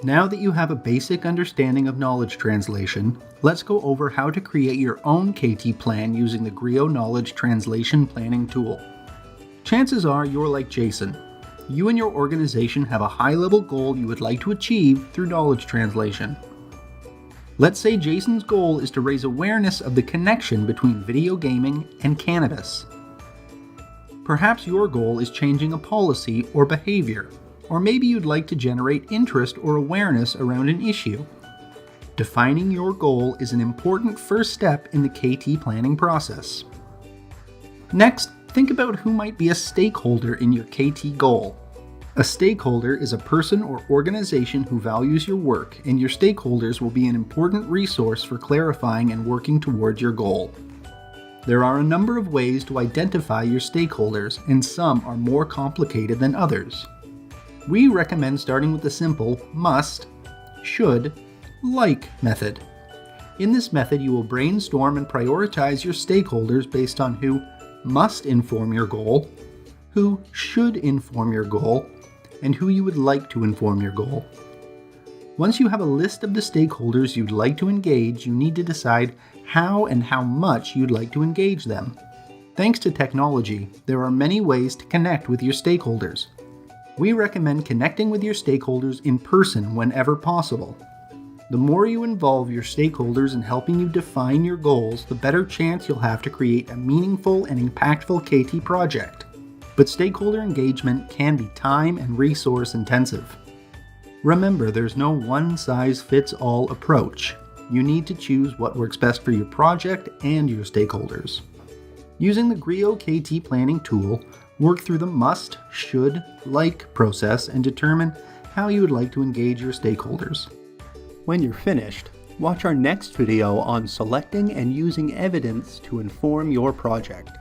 Now that you have a basic understanding of knowledge translation, let's go over how to create your own KT plan using the GREO Knowledge Translation Planning tool. Chances are you're like Jason. You and your organization have a high-level goal you would like to achieve through knowledge translation. Let's say Jason's goal is to raise awareness of the connection between video gaming and cannabis. Perhaps your goal is changing a policy or behavior, or maybe you'd like to generate interest or awareness around an issue. Defining your goal is an important first step in the KT planning process. Next, think about who might be a stakeholder in your KT goal. A stakeholder is a person or organization who values your work, and your stakeholders will be an important resource for clarifying and working toward your goal. There are a number of ways to identify your stakeholders, and some are more complicated than others. We recommend starting with the simple must, should, like method. In this method, you will brainstorm and prioritize your stakeholders based on who must inform your goal, who should inform your goal, and who you would like to inform your goal. Once you have a list of the stakeholders you'd like to engage, you need to decide how and how much you'd like to engage them. Thanks to technology, there are many ways to connect with your stakeholders. We recommend connecting with your stakeholders in person whenever possible. The more you involve your stakeholders in helping you define your goals, the better chance you'll have to create a meaningful and impactful KT project. But stakeholder engagement can be time and resource intensive. Remember, there's no one-size-fits-all approach. You need to choose what works best for your project and your stakeholders. Using the GREO KT Planning tool, work through the must, should, like process and determine how you would like to engage your stakeholders. When you're finished, watch our next video on selecting and using evidence to inform your project.